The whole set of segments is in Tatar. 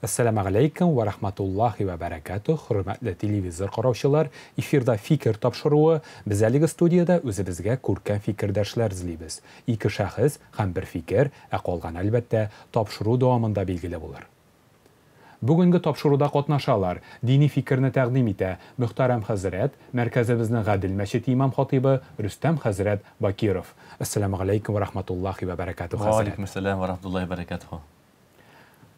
Assalamu alaikum wa rahmatullahi wa barakatuh. Hürmetli televizor qarovchilar, efirda fikr topshiruvi. Biz haligi studiyada o'zimizga ko'rkam fikrdoshlar izlaymiz. Ikki shaxs ham bir fikr, qolgan albatta topshiruv davomida belgili bo'lar. Bugungi topshiruvda qatnashganlar diniy fikrni taqdim etdi. Muhtaram Hazrat, markazimizning G'adil masjid imom xatibi Rustam Hazrat Bakirov. Assalomu alaykum va rahmatullohi va barakatuh. Va alaykum assalom va rahmatullohi va barakatuh.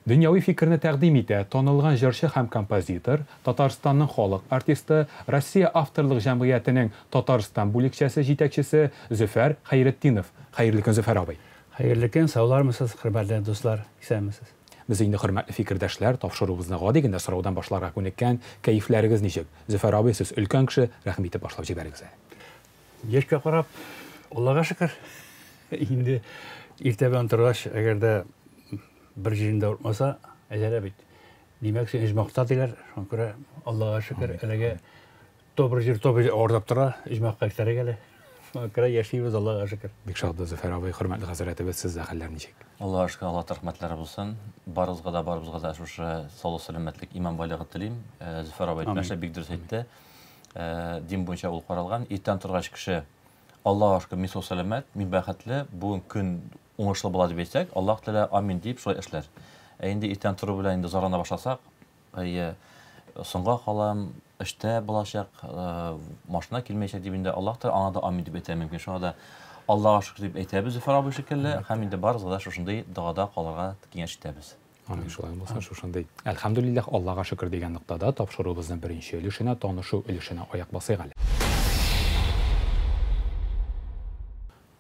Dunyoviy fikrni taqdim etdi. Tanilgan jurchi ham kompozitor, Tataristonning xalq artisti, Rossiya avtorlik jamiyatining Tatariston bo'likchasi yetakchisi Zufar Xayriddinov. Xayrli kun Zufar abi. Xayrli kun, sog'larmisiz, hurmatli do'stlar, isamisiz. Biz endi hurmatli fikrdoshlar, topshiruvimizni g'odigina so'rovdan boshlarga ko'nikkan, kayflaringiz nechuk? Zufar abi, siz ulkan kishi, rahmat etib boshlab jibaringiz. Kechga qarab, Allohga shukr. Endi ertadan turgach, agarda bir jirinda o'tmasa, ajara bit. Demak, siz ijmoqdadilar, shunga ko'ra Allohga shukr, haliga to'g'ri o'rdab tura, ijmoqqa ketaragala. Shunga ko'ra yashaymiz, Allohga shukr. Bek sho'xda Zufar abi, hurmatli hazratimiz, siz ahillar nechuk? Allohga shukr, Alloh rahmatlari bo'lsin. Barizga da shu sog'lik salomatlik iymon boyligi tilayim. Zufar abi aytmasa bek durust aytdi. Din bo'yicha ul qaralgan, ertan turgach kishi Allohga shukr, misol salomat, min baxtli, bu kun o'ngishli bo'ladi desak, Alloh taolo amin deb shulay ishlar. Endi ertan turib bilan endi zarana boshlasak, so'ngga qolam ishda bo'lacak, mashina kelmayacak deb endi Alloh taolo anada amin deb aytay mumkin. Shunda Allohga shukr deb aytamiz Zufar abi shekilli, ham endi barizda shunday duoda qolarga kengash etamiz. Amin shulay bo'lsin, shunday. Alhamdulillah, Allohga shukr degan nuqtada topshiruvimizning birinchi ulushini, tanishuv ulushini oyoq bosaylik.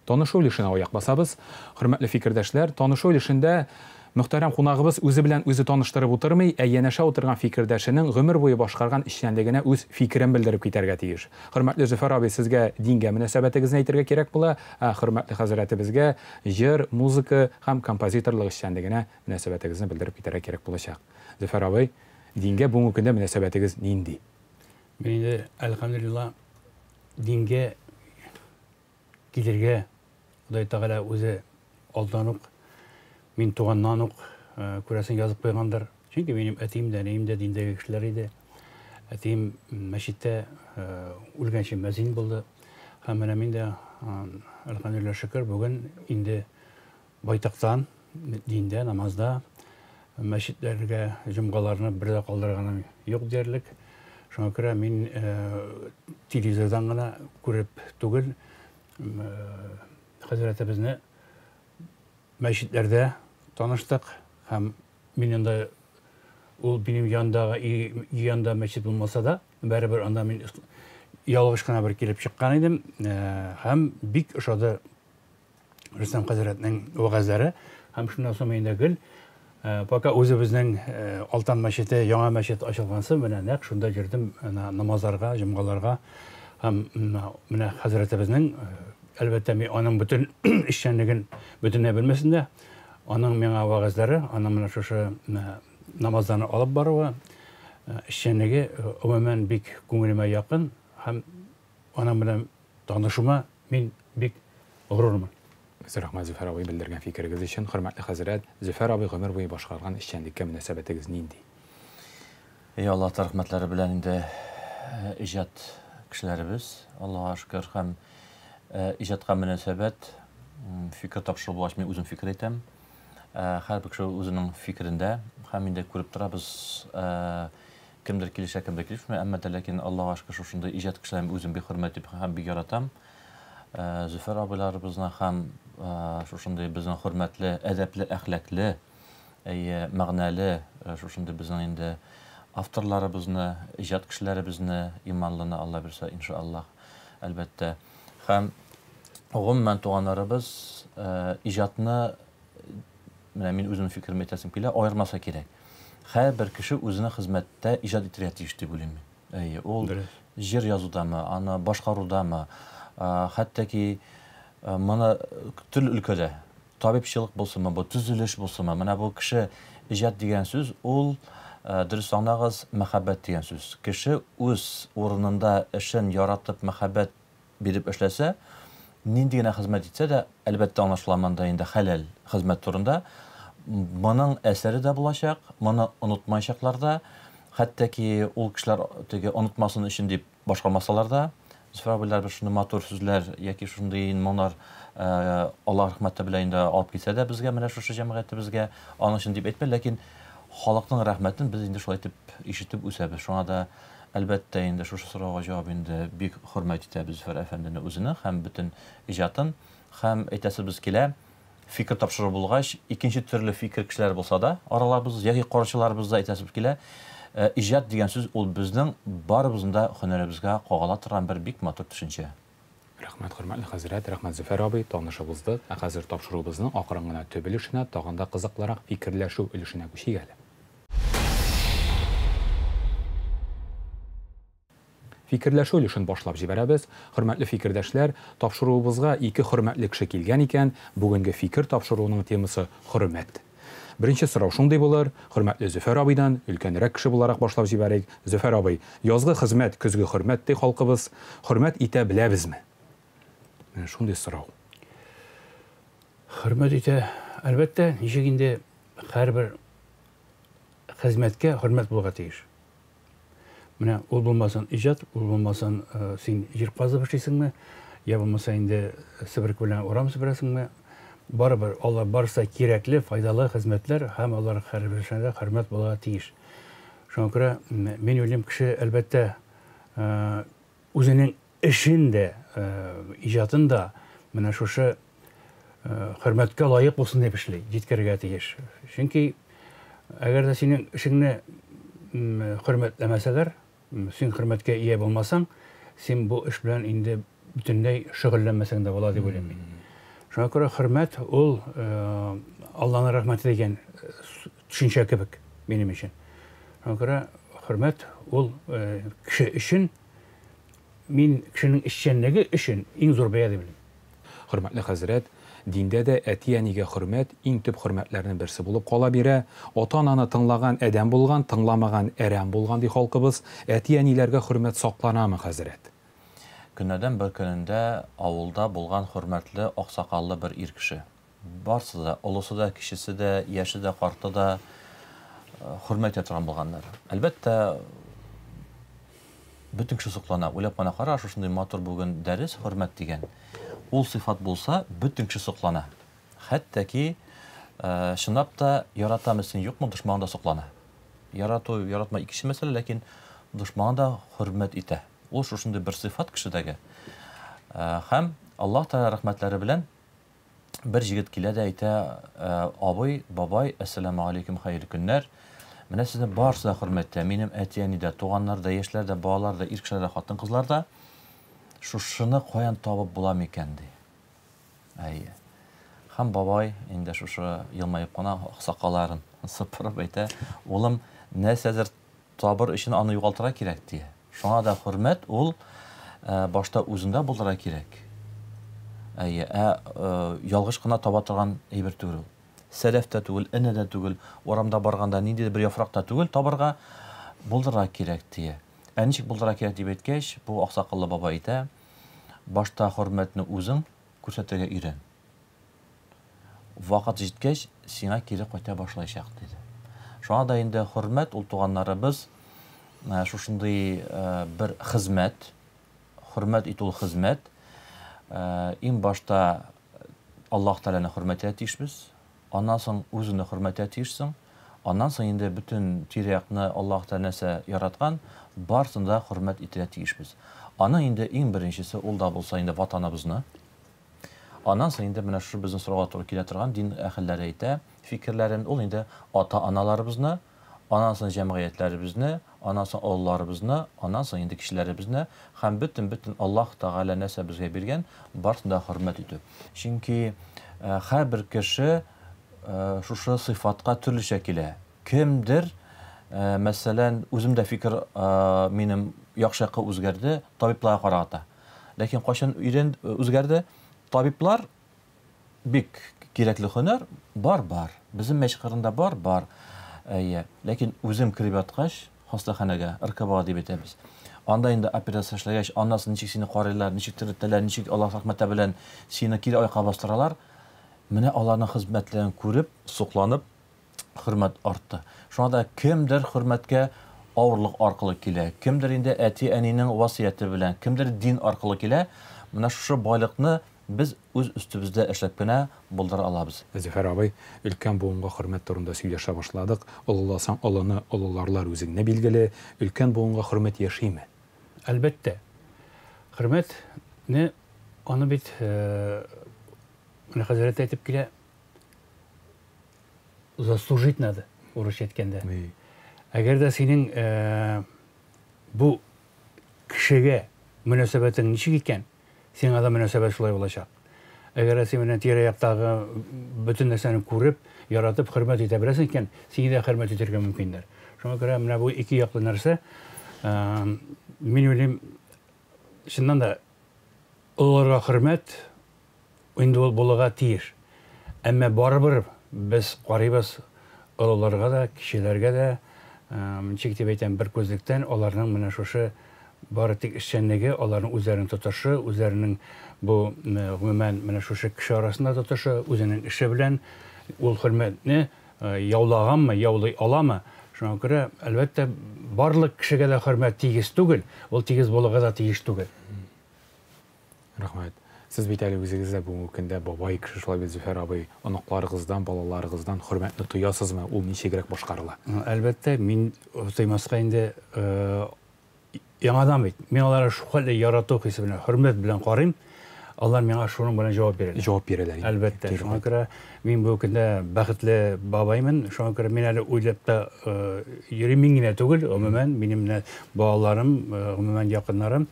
Tanishuv ulushini oyoq bosamiz. Hurmatli fikrdoshlar, tanishuv ulushida muhtaram qonog'imiz o'zi bilan o'zi tanishtirib o'tirmay, yanasha o'tirgan fikrdoshining umr bo'yi boshqargan ishchanligini o'z fikrini bildirib ketarga tegish. Hurmatli Zufar abi, sizga dinga munosabatingizni aytishga kerak bo'la, hurmatli hazratimizga jir, muzika ham kompozitorlik ishchanligini munosabatingizni bildirib ketarga kerak bo'lacak. Zufar abi, dinga bugungi kunda munosabatingiz nindi? Meni alhamdulillah dinga kelirga Xudoy taolo o'zi oldanib men tug'andan ko'rasin yozib qo'ygandir. Chunki mening atim da, neyim de dindagi kishilar edi. Atim masjidda o'lgancha mazin bo'ldi. Hamma men de alhamdulillah shukr bugun endi boytaqdan dinda, namozda masjidlarga jumg'alarni birda qoldirganim yo'q derlik. Shunga ko'ra men televizordan gina ko'rib tugul hazratimizni masjidlarda tanıştık. Hem benim de o benim yanında mescid olmasa da beraber anda ben yalğışkana bir gelip çıkan idim. Hem bik aşağıda Rüstem Hazret'nin vaazları hem şundan sonra yine gül. Fakat özümüzün Altan mescidi, Yana mescid açılgansı ben ne şunda girdim namazlarga, cumgalarga hem Hazretimizin elbette onun bütün işçenliğin bütününe bilmesin de onun mena vaazları, onun şu namazlarını alıp barığı işçenliği umumen bik көңіліме yakın hem onun bilen tanışıma men bik gururman. Rahmat Zufar abi bildirgan fikringiz için. Hurmatli hazrat, Zufar abi ömür boyu boshqargan ishchanlikka munosabatingiz nindi? Ey Alloh rahmatlari bilan endi ijod kishilarimiz, Allohga shukr, ham ijodga munosabat fikr topshirib bo'lish, men o'zim fikr aytam. Har bir kishi o'zining fikrida ham endi ko'rib turamiz, kimdir kelishar, kimdir kelishmaydi, ammo lekin Allohga shukr shunday ijod kishilarni o'zim behurmat deb ham yaratam. Zufar abilarimizni ham shunday bizning hurmatli, adabli, axloqli, ma'nali shunday bizning endi avtorlarimizni, ijod kishilarimizni iymonlarini Alloh bersa inshaalloh. Albatta ham umuman tuğanlarımız ijodni men o'zimning fikrimni aytasim kelar, ayirmasa kerak. Har bir kishi o'zining xizmatda ijod etyapti deb o'ylayman. U yer yozudami, ana boshqaruvdami, hattoki mana turli ülkada tabibchilik bo'lsinmi, bu tuzilish bo'lsinmi, mana bu kishi ijod degan so'z, u durust anag'iz muhabbat degan so'z. Kishi o'z o'rnida ishni yaratib muhabbat berib ishlasa, nindigina xizmat etsa da albatta anlaşılamanda endi halal xizmat turunda Моның әсәре дә булачак, моны онытмаячаклар да, хәтта ки ул кешеләр теге онытмасын өчен дип башкармасалар да, Зөфәр абыйлар бер шундый матур сүзләр яки шундый монар Алла рәхмәте белән инде алып китсә дә безгә менә шушы җәмгыятебезгә аның өчен дип әйтмә, ләкин халыкның рәхмәтен без инде шулай итеп ишетеп үсәбез. Шуңа да әлбәттә инде шушы сорауга җавап инде бик хөрмәт итәбез Зөфәр әфәндене үзенә һәм бөтен иҗатын һәм әйтәсебез килә. Фикер тапшыру булгач, икенче төрле фикер кешеләр булса да, араларыбыз яки каршыларыбыз да әйтәсебез килә. Иҗат дигән сүз ул безнең барыбызның да һөнәребезгә кагыла торган бер бик матур төшенчә. Рәхмәт, хөрмәтле хәзрәт, рәхмәт Зөфәр абый, танышыбызды. Хәзер тапшыруыбызның акрын гына төбелешенә, тагын да кызыклырак фикерләшү өлешенә күчик әле. Фикерләшү өлешен башлап җибәрәбез. Хөрмәтле фикердәшләр, тапшыруыбызга ике хөрмәтле кеше килгән икән. Бүгенге фикер тапшыруының темасы хөрмәт. Беренче сорау шундый булыр. Хөрмәтле Зөфәр абыйдан өлкәнрәк кеше буларак башлап җибәрик. Зөфәр абый, язгы хезмәт, көзге хөрмәт ди халкыбыз. Хөрмәт итә беләбезме? Менә шундый сорау. Хөрмәт итә, әлбәттә, ничек инде һәрбер хезмәткә хөрмәт булырга тиеш. Менә ул булмасын иҗат, ул булмасын син җирпазы эшлисеңме, я булмаса инде себерк белән урам себерәсеңме, барыбер алар барса кирәкле, файдалы хезмәтләр һәм алар һәрберсенә хөрмәт булырга тиеш. Шуңа күрә мин уйлыйм, кеше әлбәттә үзенең эшен дә, иҗатын да менә шушы хөрмәткә лаек булсын дип эшли, җиткәргә тиеш. Чөнки әгәр дә синең эшеңне хөрмәтләмәсәләр, син хөрмәткә ия булмасаң, син бу эш белән инде бөтенләй шөгыльләнмәсәң дә була дип уйлыйм мин. Шуңа күрә хөрмәт ул Аллаһның рәхмәте дигән төшенчә кебек минем өчен. Шуңа күрә хөрмәт ул кеше өчен, мин кешенең эшчәнлеге өчен иң зур бәя дип уйлыйм. Хөрмәтле хәзрәт, диндә дә әти-әнигә хөрмәт иң төп хөрмәтләрнең берсе булып кала бирә. Ата-ананы тыңлаган әдәм булган, тыңламаган әрәм булган ди халкыбыз. Әти-әниләргә хөрмәт сакланамы, хәзрәт? Көннәрдән бер көнендә авылда булган хөрмәтле аксакаллы бер ир кеше. Барсы да, олысы да, кичесе дә, яше дә, карты да хөрмәт итәргә булганнар. Әлбәттә, бөтен кеше соклана. Уйлап кына кара, шушындый матур бүген дәрес хөрмәт дигән. Ул сыйфат булса, бөтен кеше соклана. Хәтта ки чынлап та яратамы син юкмы, дошман да соклана. Ярату, яратма икенче мәсьәлә, ләкин дошман да хөрмәт итә. Ул шушындый бер сыйфат кешедәге. Һәм Аллаһ Тәгалә рәхмәтләре белән бер җегет килә дә әйтә: "Абый, бабай, ассаламу алейкум, хәйрле көннәр. Менә сезне барсы да хөрмәттә, минем әти-әни дә, туганнар да, яшьләр дә, балалар да, ир кешеләр дә, хатын-кызлар да шушыны каян табып була микән ди." Әйе. Һәм бабай инде шушы елмаеп кына сакалларын сыпырып әйтә: "Улым, нәрсәдер табыр өчен аны югалтырга кирәк" ди. Шуңа да хөрмәт ул башта үзендә булырга кирәк. Әйе, ялгыш кына таба торган әйбер түгел. Сәләфтә түгел, энәдә түгел, урамда барганда ниндидер бер яфракта түгел, табырга булдырга кирәк ди. Ничек булдырга кирәк дип әйткәч, бу аксакаллы баба әйтә: "Башта хөрмәтне үзең күрсәтергә өйрән. Вакыт җиткәч, сиңа кире кайта башлаячак" диде. Шуңа да инде хөрмәт ул туганнарыбыз шушындый бер хезмәт, хөрмәт итү ул хезмәт. Иң башта Аллаһ Тәгаләне хөрмәт итәргә тиешбез. Аннан соң үзеңне хөрмәт итәргә тиешсең. Аннан соң инде бөтен тирә-якны Аллаһ Тәгалә яраткан, барсын да хөрмәт итәргә тиешбез. Аның инде иң беренчесе ул да булса инде ватаныбызны. Аннан соң инде менә шушы безнең сорауга туры килә торган дин әһелләре әйтә, фикерләрен ул инде ата-аналарыбызны, аннан соң җәмгыятьләребезне, аннан соң авылларыбызны, аннан соң инде кешеләребезне һәм бөтен Аллаһ Тәгалә нәрсә безгә биргән, барсын да хөрмәт итү. Чөнки һәрбер кеше шушы сыйфатка төрлечә килә. Кемдер, мәсәлән, үземдә фикер минем яхшыкка үзгәрде, табибларга карата. Ләкин кайчан үзгәрде? Табиблар бик кирәкле һөнәр бар. Безнең мәшкәрендә бар. Әйе, ләкин үзем киреп яткач, хастаханәгә, РКБга дип әйтәбез. Анда инде операция эшләгәч, аннан соң ничек сине карыйлар, ничек терәтәләр, ничек Аллаһ рәхмәте белән сине кире айка бастыралар. Менә аларның хезмәтләрен күреп, сокланып, hürmet arttı. Şu anda kimdir hürmetke ağırlık arkalı kile, kimdir indi eti eninin vasiyeti bilen, kimdir din arkalı kile, buna şu baylıkını biz öz üstümüzde eşlepkine buldur alabız. Züfer abi, ülken boğunğa hürmet turunda söyleşe başladık. Olulasan olanı, olularlar özüne bilgili. Ülken boğunğa hürmet yaşayı mı? Elbette. Hürmet ne? Onu bit Hazreti etip kile zaslужить надо, uğraş etkende. Eğer de senin bu kişiye münasebetin niçin iken, senin adam münasebet şulay olacak. Eğer sen tire yaktағы bütün nesini kurup, yaratıp hürmet edebilirsin iken, seni de hürmet edirgen mümkündür. Şuna göre bu iki yaklı narsa, men bileyim, şundan da olarga hürmet, indi ol bulaga tiyir. Ama baribir biz qaribız olarga da, kişilerge de, çekti beyten bir gözlükten, onların mına şoşı baritik işçenligi, onların üzerinin tutuşu, üzerinin bu mına şoşı kişi arasında tutuşu, üzerinin işi bilen, ol hürmetini yavlagan mı, yavlay ala mı? Şuna göre elbette barlık kişiye de hürmet tigiz tugul, ol tigiz bulaga da tigiz tugul. Rahmet. Siz biteli özünüzde bu mümkünde babay kişi şolay bir Züfer abi, anaklarınızdan, balalarınızdan hürmetini duyasız mı? O niçe gerek başkarıla? Elbette, min saymasqa indi yangadan bit. Men onlara şu halde yarattığı hesabına hürmet bilen qarayım. Allah menga şunun bilen cevap verir. Cevap verirler. Elbette. Şuna göre men bu kunda baxtlı babayman. Şuna göre men hali oylap da yürümingine tugul, umuman benim bağlarım, umuman yakınlarım.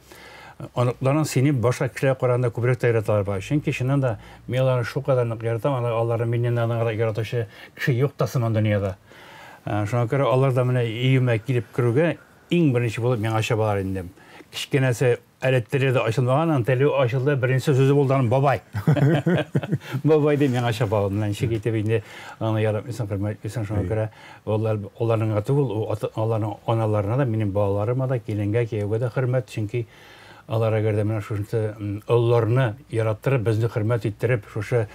Onların seni başka kişiye qaraganda ko'proq yaratlar var. Çünkü şundan da men şu kadarını yaratam, Allah'ın menden yaratışı kişi yok tasman dünyada. Şuna göre Allah da mene iyime girip kiruge eng birinchi bo'lib men aşağı balar indim. Kichkinasi aletleri de açılmagan, teli açıldı. Birinci sözü oldu babay. Babay deb men aşağı balardım. Lan şey getib indi ana yarab insan hürmet etsen şuna göre onların atı bul, onların analarına da benim bağlarıma da gelenge keyge de hürmet çünkü Allah'a göre de men şunta onlarını yarattırıp bizni hürmet ettirip şuşa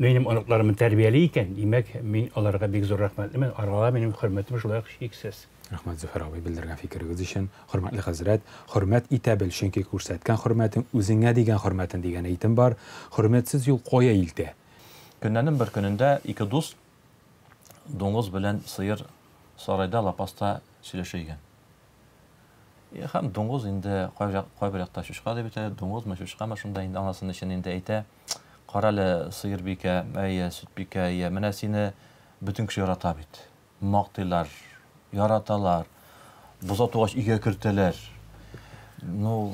benim anaklarımı terbiyeliyken demek men onlara bek zor rahmetlimen. Arada benim hürmetim şulay eksiz. Rahmet Züfer abi bildirgen fikriniz için. Hürmetli Hazret, hürmet itebil çünkü ko'rsatgan hürmetin o'zingga degan hürmetin degan aytim var. Hürmetsiz yo'l qo'ya ildi. Günlerin bir gününde iki dost Dongoz bilen sıyır sarayda lapasta söyleşiyken. Hem Dongoz indi koy bir yakta şuşka da bite, Dongoz mu şuşka mı şunda indi anasının işinde ite. Karalı sıyır bike, süt bike, mene seni bütün kişi yarata bit. Maktiler, yaratalar, buza tuğaş iğe kürteler. No,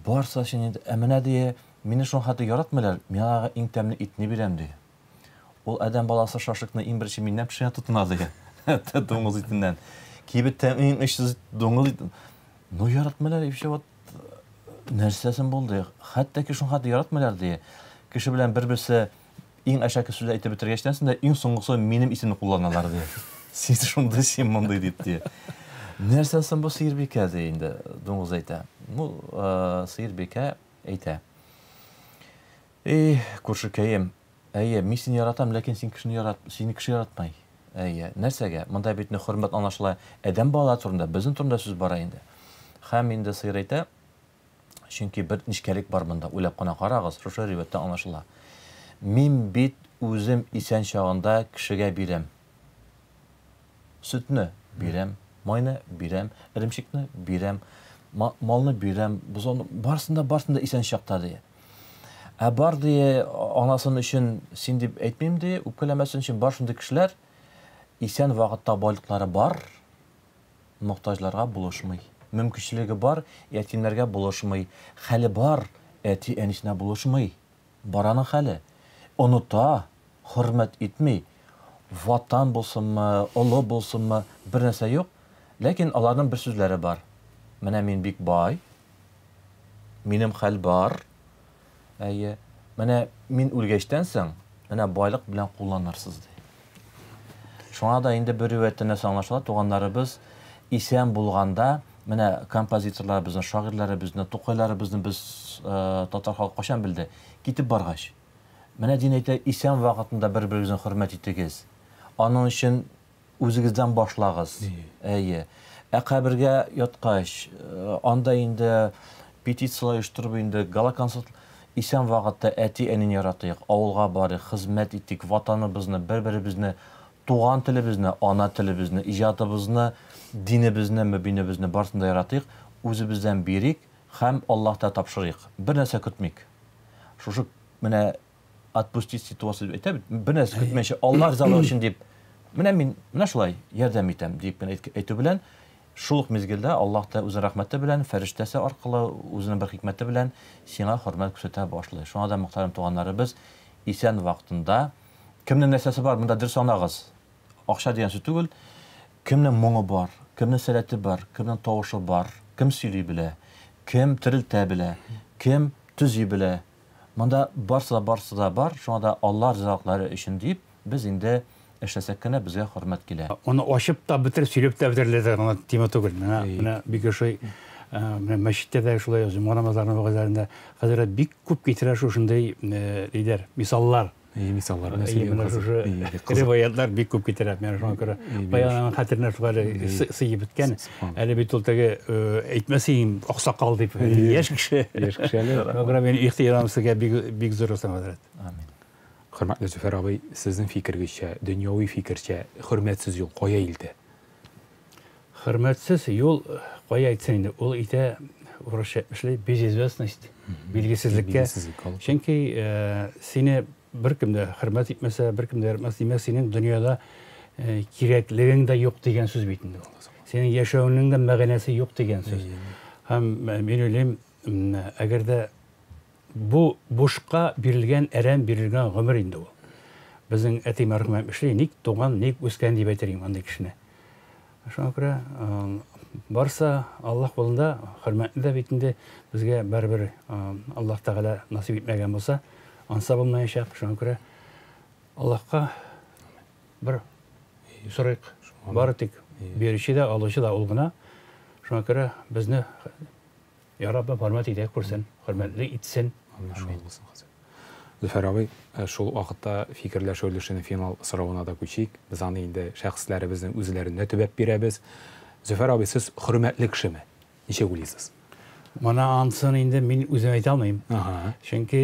varsa şimdi emine diye, meni şun hatta yaratmalar, mena en temli itni bilem diye. Ol adam balası şaşıkını en birisi minnem pişen tutunadı ya. Dongoz itinden. Ki bir temin işsiz dongoz itin. No yaratmalar bir şey var. Nersesin buldu. Hatta ki şun hatta yaratmalar diye. Kişi bilen birbirisi en aşağı sözle ite bitirgeçtensin de en songusu benim ismini kullanırlar diye. Siz şunda şimanda deyip diye. Nersesin bu Sihirbeke deyindi Dongoz ayta. Bu Sihirbeke ayta. Kurşukayım. Men seni yaratam, lakin seni kişi yaratmay. Nersege? Manda bitni hürmet anlaşıla edem bağlar turunda, bizim turunda söz bara indi. Hem indi Sihir ayta. Çünkü bir nişkelik var bunda. Uylap qana qaragız, şu rivetten anlaşıla. Men bit özüm isen çağında kişiye birem. Sütünü birem, mayını birem, erimşikni birem, malını birem, buzonu barsında isen şakta diye. Bar diye anasının için sindip etmeyeyim diye, upkelemesin için başında kişiler isen vakitte baylıkları var, muhtaçlara bulaşmay. Mümkünçülüğü var, yetimlerge bulaşmay. Hali var, eti enişine bulaşmay. Baranın hali. Onu da hürmet etmey. Vatan bolsun mu, ulu bolsun mu, bir nese yok. Lakin onların bir sözleri var. Men bik bay, benim hal var. Men ülgeçtensen, baylık bilen kullanırsız diye. Şuna da indi bir rüvettine sanlaşıla, toğanlarımız isen bulganda, kompozitorlarımızın, şairlerimizin, toqaylarımızın biz Tatar halkı qaşan bildi. Gitip bargaç. Mene dinayta isen vaqtında bir-birimizin hürmet ettigiz. Аның өчен үзегездән башлагыз. Әйе. Кабергә яткач, анда инде петициялар оештырып инде галаконсульт исән вакытта әти-әнин яратыйк, авылга барыйк, хезмәт итик, ватаныбызны, бер-беребезне, туган телебезне, ана телебезне, иҗатыбызны, динебезне, мөбинебезне барсын да яратыйк, үзебездән бирик һәм Аллаһта тапшырыйк. Бер нәрсә көтмик. Шушы менә отпустить ситуацию әйтә бит, бер нәрсә көтмәйчә, Алла ризалыгы өчен дип, менә шулай ярдәм итәм дип әйтү белән, шул ук мизгелдә Аллаһ та үз рәхмәте белән, фәрештәсе аркылы, үзенең бер хикмәте белән сиңа хөрмәт күрсәтә башлый. Шуңа да мөхтәрәм туганнарыбыз, исән вакытында кемнең нәрсәсе бар, монда дөрес анагыз. Акча дигән сүз түгел, кемнең моңы бар, кемнең сәләте бар, кемнең тавышы бар, кем сөйли белә, кем тирилтә белә, кем төзи белә. Монда барсы да бар. Шуңа да Алла ризалыклары өчен дип, без инде эшләсәк кенә безгә хөрмәт килә. Оны ашып та бетереп сөйләп тә бетерелә аны тема түгел. Менә бик шуй менә мәчеттә дә шулай җомга намазларының вакытларында хәзрәт бик күп китерә шушындай лидер мисаллар. Мисаллар Менә шушы риваятлар бик күп китерә. Менә шуңа күрә баягы хәтеренә шулай сыйып беткән. Әле бит ул теге әйтмәсәм аксакал дип яшь кеше. Мәгънә мен ихтирамсызга бик зур хәзрәт. Амин. Хөрмәтле Зөфәр абый, сезнең фикергезчә, дөньяви фикерчә, хөрмәтсез юл кая илтә? Хөрмәтсез юл кая әйтсәң инде, ул итә урысча эшләй безизвестность, билгесезлеккә. Чөнки сине беркем дә хөрмәт итмәсә, беркем дә яратмас, димәк синең дөньяда кирәклегең дә юк дигән сүз бит инде. Синең яшәүнең дә мәгънәсе юк дигән сүз. Һәм мин уйлыйм, әгәр дә бу бушка бирелгән әрәм бирелгән гомер инде ул. Безнең әти мәрхүм эшли, ник туган, ник үскән дип әйтәрим андый кешене. Шуңа күрә барса Аллаһ кулында хөрмәтле дә бит инде безгә бер Аллаһ Тәгалә насип итмәгән булса, анса булмаячак. Шуңа күрә Аллаһка бер сорыйк. Бары тик берүче дә, алучы да ул гына. Шуңа күрә безне Я Раббы хөрмәт итә күрсен, хөрмәтле итсен. Зөфәр абый, шул вакытта фикерләшүлешенең финал соравына да күчик. Без аны инде шәхесләребезнең үзләренә төбәп бирәбез. Зөфәр абый, сез хөрмәтле кешеме? Ничә уйлыйсыз? Моны ансын инде мин үзем әйтә алмыйм. Чөнки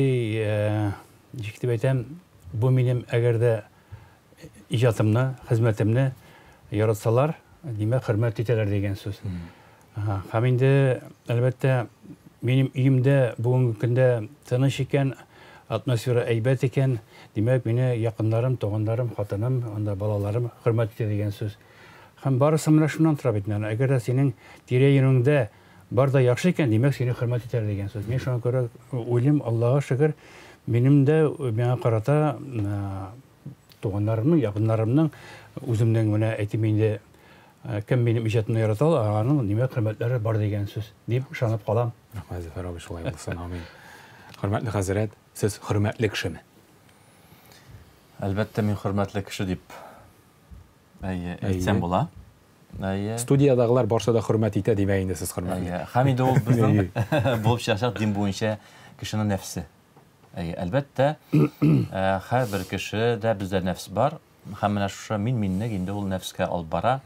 ничек дип әйтәм, бу минем әгәр дә иҗатымны, хезмәтемне яратсалар, димәк хөрмәт итәләр дигән сүз. Һәм инде әлбәттә минем өемдә бүгенге көндә тыныч икән, атмосфера әйбәт икән, димәк мине якыннарым, туганнарым, хатыным, анда балаларым хөрмәт итә дигән сүз. Һәм барысы менә шуннан тора бит. Әгәр дә синең тирә-юнеңдә бар да яхшы икән, димәк сине хөрмәт итәләр дигән сүз. Мин шуңа күрә уйлыйм, Аллаһка шөкер, минем дә миңа карата туганнарымның, якыннарымның үземнең менә әйтим инде кем минем иҗатымны ярата, аның димәк хөрмәтләре бар дигән сүз дип ышанып калам. Рәхмәт Зөфәр абый, шулай булсын. Амин. Хөрмәтле хәзрәт, сез хөрмәтле кешеме? Әлбәттә мин хөрмәтле кеше дип әйтсәм була. Студиядагылар барса да хөрмәт итә дип инде сез хөрмәтле. Һәм инде ул безнең булып чыгачак дин буенча кешенең нәфсе. Әлбәттә, һәрбер кешедә бездә нәфс бар. Һәм менә шушы миннек инде ул нәфскә алып бара.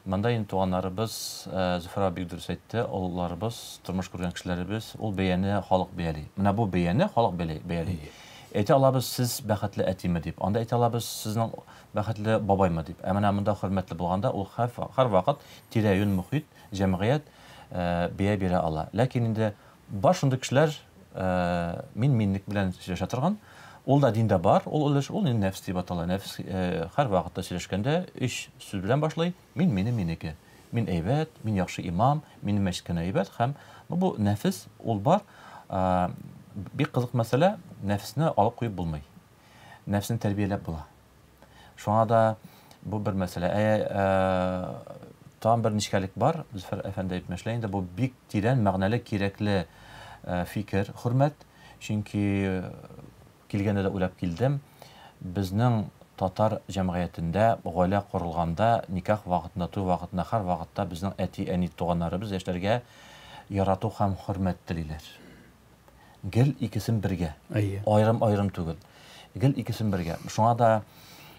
Монда инде туганнарыбыз, Зөфәр абый дөрес әйтте, улларыбыз, тормыш күргән кешеләребез, ул бәяне халык бәяли. Менә бу бәяне халык бәяли. Әйтә алабыз сез бәхетле әтиме дип, анда әйтә алабыз сезнең бәхетле бабаймы дип. Менә монда хөрмәтле булганда ул һәр вакыт тирә-юн мөхит, җәмгыять бәя бирә ала. Ләкин инде бар шундый кешеләр миннек белән сөйләшә торган, ул да диндә бар, ул нәфс дип атала. Нәфс һәр вакытта сөйләшкәндә үч сүз белән башлый. Минеке. Мин әйбәт, мин яхшы имам, минем мәчеткә әйбәт һәм бу нәфс ул бар. Бик кызык мәсьәлә, нәфсне алып куеп булмый. Нәфсне тәрбияләп була. Шуңа да бу бер мәсьәлә. Там бер нишкәлек бар, Зөфәр әфәнде әйтмәшләр инде, бу бик тирән мәгънәле, кирәкле фикер, хөрмәт. Чөнки килгәндә дә уйлап килдем. Безнең татар җәмгыятендә гаилә курылганда, никах вакытында, туй вакытында, һәр вакытта безнең әти-әни туганнарыбыз яшьләргә ярату һәм хөрмәт телиләр. Гел икесен бергә. Айрым түгел. Гел икесен бергә. Шуңа да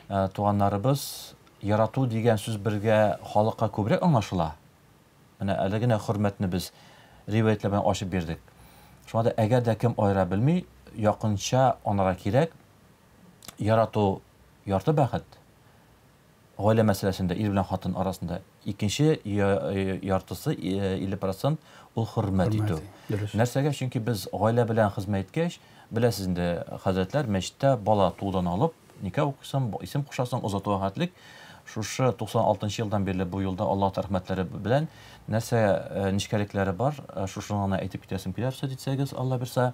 туганнарыбыз ярату дигән сүз бергә халыкка күбрәк аңлашыла. Менә әле генә хөрмәтне без риваятлар белән ачып бирдек. Шуңа да әгәр дә кем айыра белми, якынча анара кирәк. Ярату ярты бәхет. Гаилә мәсьәләсендә ир белән хатын арасында. Икенче яртысы 50% ул хөрмәт итү. Нәрсәгә? Чөнки без гаилә белән хезмәт иткәч, беләсез инде, хәзрәтләр мәчеттә бала туудан алып, никах укысаң, исем кушасың, озату вакытлык. Шушы 96 елдан бирле бу юлда Аллаһ рәхмәтләре белән нәрсә ничкәлекләре бар, шушыны гына әйтеп китәсем килә, дисәгез, Алла берсә,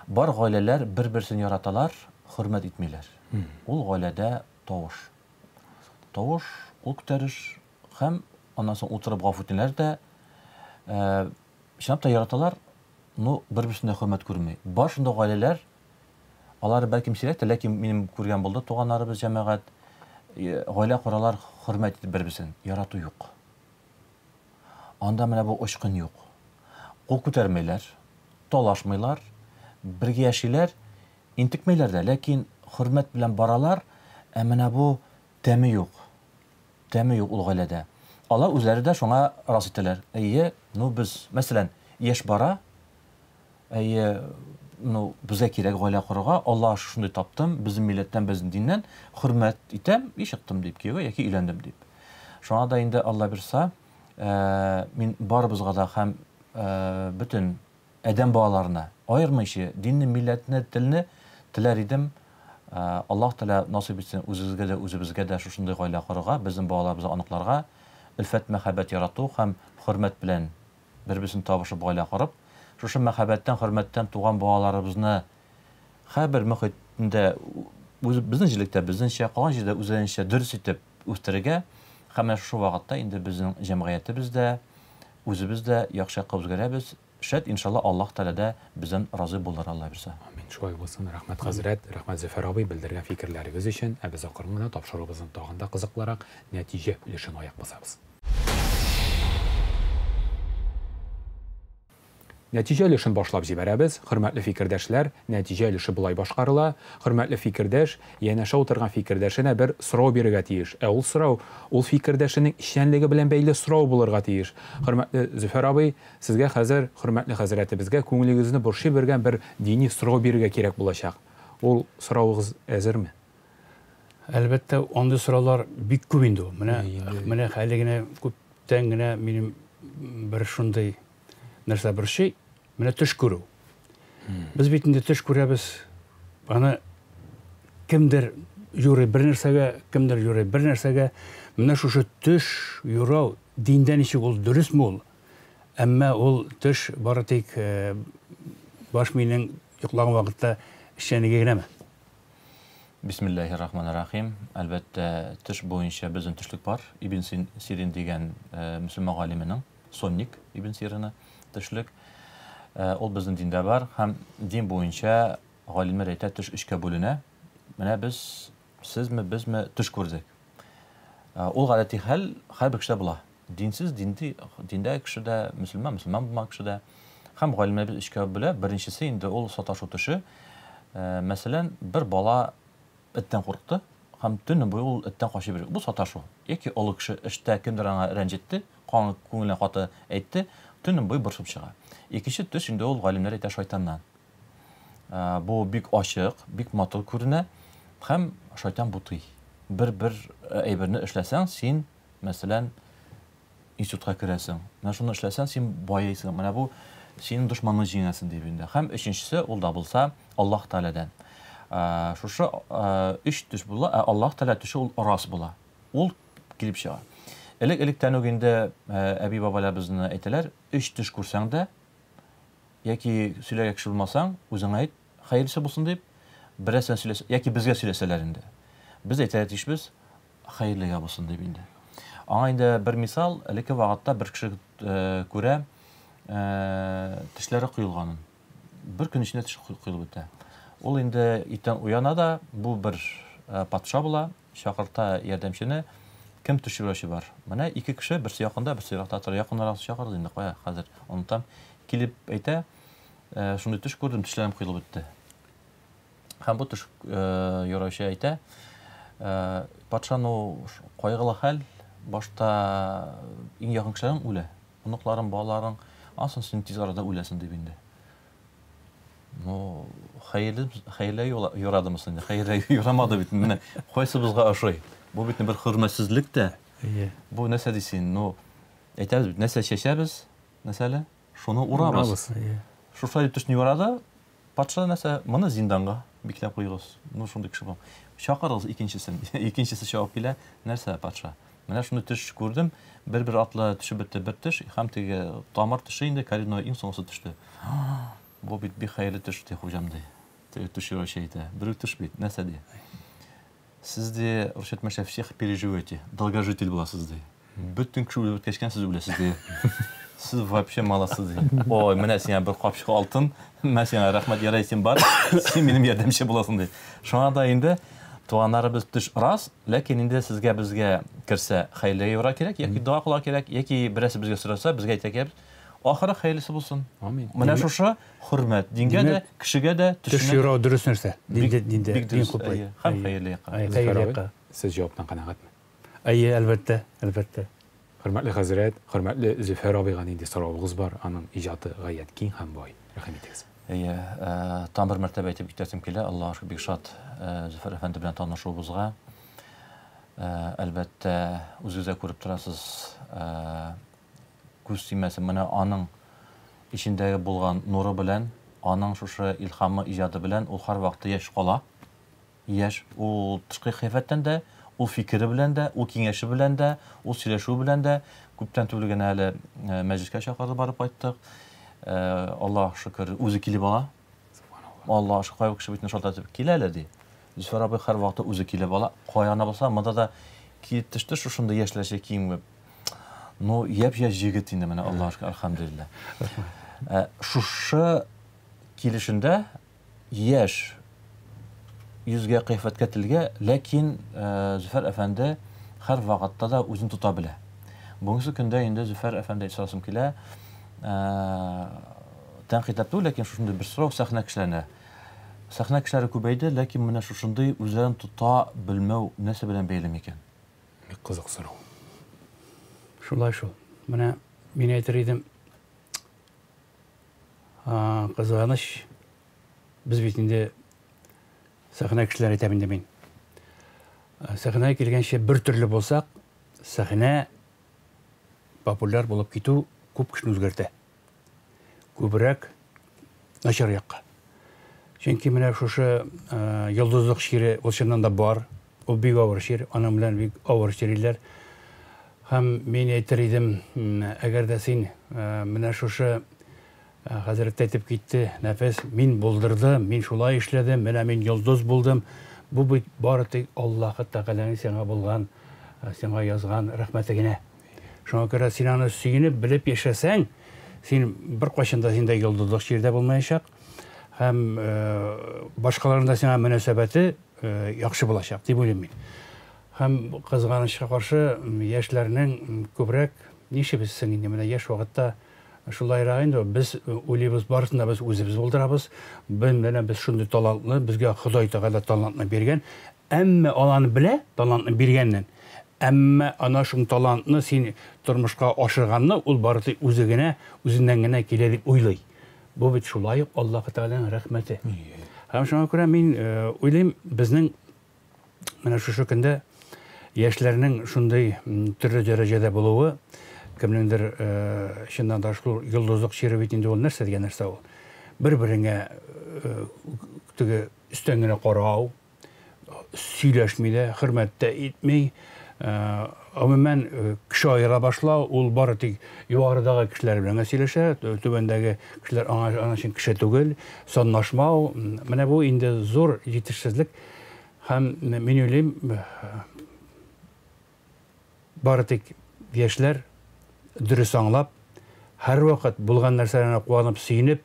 бар гаиләләр бер-берсен яраталар, хөрмәт итмиләр. Ул гаиләдә тавыш. Тавыш, ул күтәреш һәм аннан соң утырып гафу итәләр дә, шунда яраталар, ну бер-берсенә хөрмәт күрмәй. Бар шунда гаиләләр, алар бәлки сирәк, ләкин минем күргән булды туганнарыбыз җәмәгать, гаилә коралар хөрмәт итеп бер-берсен, ярату юк. Анда менә бу очкын юк. Кул күтәрмәйләр, талашмыйлар, бергә яшиләр, интекмәйләр дә, ләкин хөрмәт белән баралар, менә бу тәме юк. Тәме юк ул гаиләдә. Алар үзләре дә шуңа рас итәләр. Әйе, ну без, мәсәлән, яшь бара, әйе, ну безгә кирәк гаилә корырга, Алла шундый таптым, безнең милләттән, безнең диннән хөрмәт итәм, ишектем дип кияүгә яки өйләндем дип. Шуңа да инде Алла бирсә, мин барыбызга да һәм бөтен адәм балаларына аермыйча динне, милләтне, телне теләр идем. Аллаһ Тәала насыйп итсен үзебезгә дә, үзебезгә дә шушындый гаилә корырга, безнең балаларыбызга, аныкларга илфәт, мәхәббәт ярату һәм хөрмәт белән бер-берсен табышып гаилә корып, шушы мәхәббәттән, хөрмәттән туган балаларыбызны һәрбер мөхиттә безнең җилектә, безнеңчә, калган җирдә үзләренчә дөрес итеп үстерергә һәм шушы вакытта инде безнең җәмгыятебездә, үзебездә яхшы кабызгәрәбез. Шәт, иншалла, Аллаһ Тәала да бездән разый булыр, Алла бирсә. Амин. Шулай булсын. Рәхмәт хәзрәт, рәхмәт Зөфәр абый белдергән фикерләрегез өчен. Без акырын гына тапшырыбызны тагын да кызыклырак нәтиҗә өлешен аяк басабыз. Нәтиҗә өлешен башлап җибәрәбез. Хөрмәтле фикердәшләр, нәтиҗә өлеше булай башкарыла. Хөрмәтле фикердәш, янәшә утырган фикердәшенә бер сорау бирергә тиеш. Ул сорау, ул фикердәшенең ишәнлеге белән бәйле сорау булырга тиеш. Хөрмәтле Зөфәр абый, сезгә хәзер, хөрмәтле хәзрәтебезгә күңелегезне борчый бергән бер дини сорау бирергә кирәк булачак. Ул сорауыгыз әзерме? Әлбәттә, андый сораулар бик күп инде. Менә хәле генә күптән генә минем бер шундый нәрсә бер шей, менә төш күрү. Без бит инде төш күрәбез. Аны кемдер юрый бер нәрсәгә, кемдер юрый бер нәрсәгә. Менә шушы төш юрау диндә ничек ул дөресме ул? Әмма ул төш бары тик баш минең йоклаган вакытта эшчәнлеге генәме? Бисмиллаһир-рахманир-рахим. Әлбәттә, төш буенча безнең төшлек бар. Ибн Сирин дигән мөселман галименең, Сонник Ибн Сирина төшлек. Ул безнең диндә бар һәм дин буенча галимнәр әйтә, төш 3-кә бүленә. Менә без, сезме, безме төш күрдек. Ул гадәти хәл һәрбер кешедә була. Динсез, диндә кешедә, мөселман булмаган кешедә һәм галимнәр 3-кә бүлә. Беренчесе инде ул саташу төше. Мәсәлән, бер бала эттән курыкты һәм төн буе ул эттән качып йөри. Бу саташу. Яки олы кеше эштә кемдер аңа рәнҗетте, күңелен каты әйтте, төн буе борчып чыга. Икенче төш инде ул галимнәр әйтә шайтаннан. Бу бик ачык, бик матур күренә һәм шайтан бутый. Бер әйберне эшләсәң, син, мәсәлән, институтка керәсең. Менә шуны эшләсәң, син байыйсың. Менә бу синең дошманны җиңәсен дип инде. Һәм өченчесе ул да булса Аллаһ Тәаләдән. Шушы 3 төш була, Аллаһ Тәала төше ул рас була. Ул килеп чыга. Элек-электән үк инде әби бабалар безне әйтәләр, 3 төш күрсәң дә яки сөйләргә кеше булмасаң, үзең әйт, хәерлесе булсын дип, берәсен сөйләсә, яки безгә сөйләсәләр инде. Без әйтәләр тишбез, хәерлегә булсын дип инде. Аңа инде бер мисал, элекке вакытта бер кеше күрә, тешләре куелганын. Бер көн эчендә теш куелып бетә. Ул инде иттән уяна да, бу бер патша була, чакырта ярдәмчене, кем төшүрәче бар. Менә 2 кеше, берсе якында, берсе еракта тора. Якыннарак чакырды инде, кая хәзер онтам килеп әйтә, шундый төш күрдем, тешләрем куелып бетте. Һәм бу төш ярачы әйтә, Патша кайгылы хәл, башта иң якын кешеләрең үлә. Оныкларың, балаларың, асын син тиз арада үләсең дип инде. Хәерле юрадымы инде? Хәерле юрамады бит. Менә кайсыбызга ошый? Бу бит бер хөрмәтсезлек тә. Бу нәрсә дисең? Әйтәбез бит, нәрсә чәчәбез? Нәрсәле? Шуны урабыз. Шуша дип төшне юрады. Патша нәрсә? Моны зинданга бикләп куйгыз. Шундый кеше бар. Чакырыгыз икенчесен. Икенчесе чыгып килә. Нәрсә патша? Менә шуны төш күрдем. Бер атлы төшеп бетте, бер төш. Һәм теге тамыр төше инде коридорның иң соңгысы төште. Бу бит бик хәерле төш ди хуҗам ди. Теге төш юрашайты. Бер төш бит. Нәрсә ди? Сез ди рушетмәшә всех переживете. Долгожитель буласыз ди. Бөтен кеше үлеп кешкән сез үләсез ди. Сез вообще маласыз ди. Ой, менә сиңа бер капчык алтын. Мен сиңа рәхмәт ярайсың бар. Син минем ярдәмче буласың ди. Шуңа да инде туганнарыбыз төш раз, ләкин инде сезгә безгә керсә хәйле юра кирәк, яки дуа кыла кирәк, яки берәсе безгә сораса, безгә әйтәк, ахыры хәйлесе булсын. Амин. Менә шушы хөрмәт дингә дә, кешегә дә төш юра дөрес нәрсә. Диндә дин купай. Һәм хәйле. Сез җаваптан канәгатьме? Әйе, әлбәттә. Хөрмәтле хәзрәт, хөрмәтле Зөфәр абыйга нинди соравыгыз бар? Аның иҗаты гаять киң һәм бай. Рәхмәт итегез. Там бер мәртәбә әйтеп китәсем килә. Аллаһ шул бик шат Зөфәр әфәнде белән танышуыбызга. Әлбәттә, үзегез күреп торасыз, күз тимәсе менә аның ичендәге булган нуры белән, аның шушы илһамы, иҗаты белән ул һәр вакыт яшь кала. Яшь, ул тышкы хәйфәттән дә, ул фикере белән дә, ул киңәше белән дә, ул сөйләшү белән дә күптән түгел генә әле мәҗлескә чакырып барып кайттык. Аллаһ шөкер, үзе килеп ала. Аллаһ шөкер, кеше бит нишалтатып киләләр ди. Зөфәр абый һәр вакыт үзе килеп ала. Каяна булса, монда да килеп төште, шушында яшьләшә киңеп. Яп-яшь җигет инде менә, Аллаһ шөкер, әлхәмдүлилләh. Шушы килешендә яшь yüzгә кыйфәткә телгә, ләкин Зөфәр әфәнде һәр вакытта да үзен тота белә. Бүгенге көндә инде Зөфәр әфәнде исәсем килә. Тәнкыйтәптү, ләкин шушында бер сорау сәхнә кешеләренә. Сәхнә кешеләре күбәйде, ләкин менә шушында үзләрен тота белмәү нәрсә белән бәйле микән? Бик кызык сорау. Шулай шул. Менә мин әйтер идем, кызганыч, без бит инде сәхнә кешеләре әйтәм инде мин. Сәхнәгә килгәнчә бер төрле булсак, сәхнә популяр булып китү күп кешене үзгәртә. Күбрәк начар якка. Чөнки менә шушы йолдызлык шире ул чыннан да бар. Ул бик авыр шир, аның белән бик авыр шириләр. Һәм мин әйтер идем, әгәр дә син менә шушы хәзрәт әйтеп китте, нәфес мин булдырды, мин шулай эшләдем, менә мин йолдыз булдым. Бу бит бары тик Аллаһ Тәгаләнең сиңа булган, сиңа язган рәхмәте генә. Шуңа күрә син аны сөенеп, белеп яшәсәң, син бер кайчанда синдә йолдызлык ширдә булмаячак. Һәм башкаларында сиңа мөнәсәбәте яхшы булачак дип уйлыйм мин. Һәм кызганычка каршы яшьләрнең күбрәк нишебезсең инде менә яшь вакытта шулайрак инде без уйлыйбыз, барысында без үзебез булдырабыз. Без шундый талантлы, безгә Ходай Тәгалә талантны биргән. Әмма аланы белә, талантны биргәннән. Әмма ана шул талантны син тормышка ашырганны ул бары тик үзеннән генә килә дип уйлый. Бу бит шулай Аллаһ Тәгаләнең рәхмәте. Һәм шуңа күрә мин уйлыйм, безнең менә шушы көндә яшьләрнең шундый төрле дәрәҗәдә булуы, кемнеңдер чыннан да шул йолдызлык шире бит инде ул нәрсә дигән нәрсә ул. Бер-береңә теге өстән генә карау, сөйләшми дә, хөрмәт тә итми, гомумән кеше айыра башлау, ул бары тик югарыдагы кешеләр белән сөйләшә, түбәндәге кешеләр аңа өчен кеше түгел, санлашмау, менә бу инде зур җитешсезлек. Һәм мин уйлыйм, бары тик яшьләр дөрес аңлап, һәр вакыт булган нәрсәләрне куанып, сөенеп,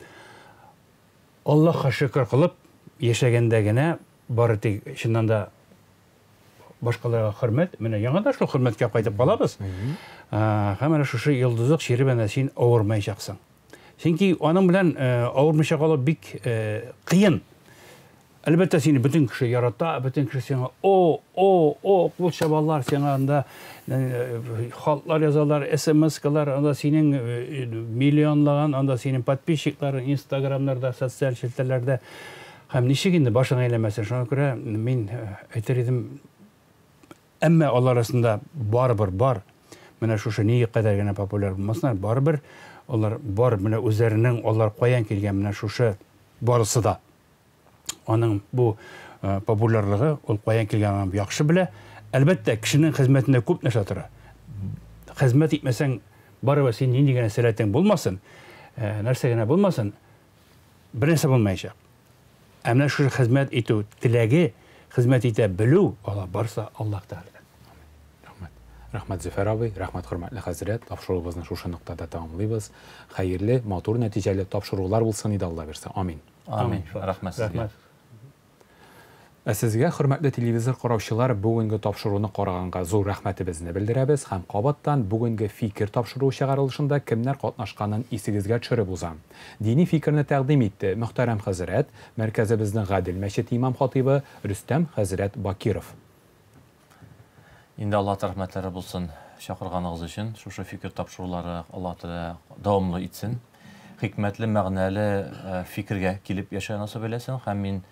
Аллаһка шөкер кылып яшәгәндә генә бары тик чыннан да башкаларга хөрмәт, менә яңа да шул хөрмәткә кайтып калабыз. Һәм менә шушы йолдызлык шире белән син авырмаячаксың. Чөнки аның белән авырмыйча калу бик кыен. Әлбәттә сине бөтен кеше ярата, бөтен кеше сиңа кул чабалар, сиңа анда хатлар язалар, SMS-калар, анда синең миллионлаган, анда синең подписчикларың Instagramнарда, социаль челтәрләрдә һәм ничек инде башың әйләмәсен. Шуңа күрә мин әйтер идем, әмма алар арасында бар. Менә шушы нигә кадәр генә популяр булмасыннар, барыбер алар бар, менә үзләренең алар каян килгән менә шушы барысы да. Аның бу популярлыгы ул каян килгәнен яхшы белә. Әлбәттә, кешенең хезмәтендә күп нәрсә тора. Хезмәт итмәсәң, барыбер син нинди генә сәләтең булмасын, нәрсә генә булмасын, бернәрсә булмаячак. Әмма шушы хезмәт итү теләге, хезмәт итә белү, ала барса Аллаһ Тәгалә. Рәхмәт Зөфәр абый, рәхмәт хөрмәтле хәзрәт, тапшыруыбызны шушы нуктада тәмамлыйбыз. Хәерле, матур нәтиҗәле тапшырулар булсын иде Алла бирсә. Амин. Амин. Рәхмәт сезгә. Сезгә, хөрмәтле телевизор караучылар, бүгенге тапшыруны караганга зур рәхмәтебезне белдерәбез һәм кабаттан бүгенге фикер тапшыру чыгарылышында кемнәр катнашканын исегезгә төшереп узам. Дини фикерне тәкъдим итте мөхтәрәм хәзрәт, мәркәзебезнең Гадел мәчет имам хатибы Рөстәм хәзрәт Бакиров. Инде Алла рәхмәтләре булсын чакырганыгыз өчен. Шушы фикер тапшырулары Алла Тәгалә дәвамлы итсен. Хикмәтле, мәгънәле фикергә килеп яшәй насыйп беләсен һәм мин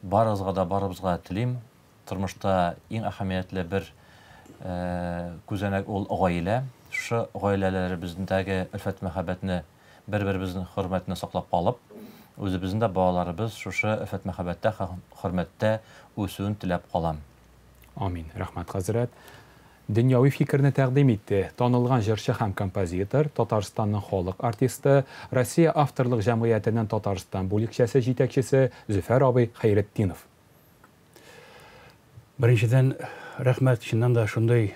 барыбызга телим. Тормышта иң әһәмиятле бер күзәнәк ул гаилә. Шушы гаиләләребездәге әлфәт мәхәббәтне, бер-беребезнең хөрмәтне саклап калып, үзебезнең дә балаларыбыз шушы әлфәт мәхәббәттә, хөрмәттә үсүен теләп калам. Амин. Рәхмәт хәзрәт. Дөньяви фикерне тәкъдим итте танылган җырчы һәм композитор, Татарстанның халык артисты, Россия авторлык җәмгыятенең Татарстан бүлекчәсе җитәкчесе Зөфәр абый Хәйретдинов. Беренчедән, рәхмәт чыннан да шундай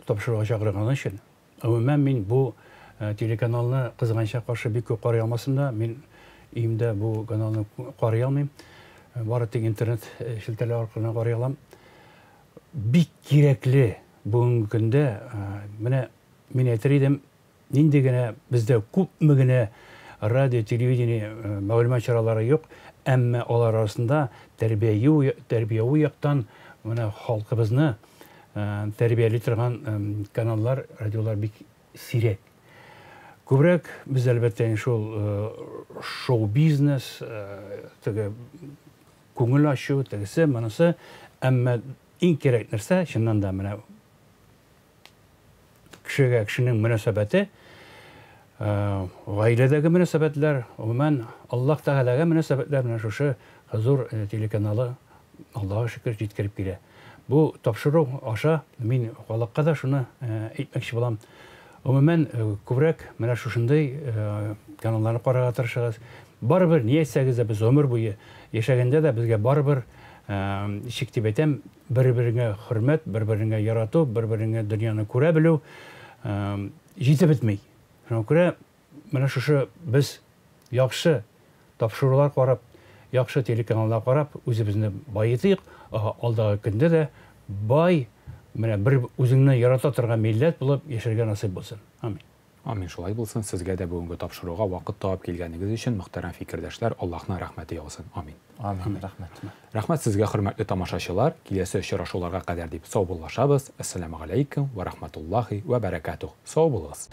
тапшыруга чакырган өчен. Гомумән мин бу телеканалны кызганча каршы бик күп карый алмасам да, мин өемдә бу каналны карый алмыйм. Бары тик интернет шелтәләре аркылы карый алам. Бик кирәкле бүгенге көндә, менә мин әйтер идем, нинди генә бездә күпме генә радио, телевидение мәгълүмат чаралары юк, әмма алар арасында тәрбияви яктан менә халкыбызны тәрбияли торган каналлар, радиолар бик сирәк. Күбрәк без әлбәттә шул шоу-бизнес, теге күңел ачу, тегесе, монысы, әмма иң кирәк нәрсә, чыннан да менә кешенең мөнәсәбәте, гаиләдәге мөнәсәбәтләр, гомумән Аллаһ Тәгаләгә мөнәсәбәтләр менә шушы Хозур телеканалы Аллаһка шөкер җиткереп килә. Бу тапшыру аша мин халыкка да шуны әйтмәкче булам. Гомумән күбрәк менә шушындай каналларны карарга тырышабыз. Барыбер ни әйтсәгез дә без гомер буе яшәгәндә дә безгә барыбер ишек дип әйтәм, бер-береңә хөрмәт, бер-береңә ярату, бер-береңә дөньяны күрә белү җитеп бетмәй. Шуңа күрә менә шушы без яхшы тапшырулар карап, яхшы телеканаллар карап, үзебезне байытыйк, алдагы көндә дә бай, менә бер үзеңне ярата торган милләт булып яшәргә насыйп булсын. Амин. Амин, шулай булсын. Сезгә дә бүгенге тапшыруга вакыт табып килгәнегез өчен мөхтәрәм фикердәшләр, Аллаһның рәхмәте яусын. Амин. Амин. Рәхмәт. Рәхмәт сезгә, хөрмәтле тамашачылар. Киләсе очрашуларга кадәр дип сау булышабыз. Ассаламу алейкум ва рахматуллаһи ва баракатух. Сау булыгыз.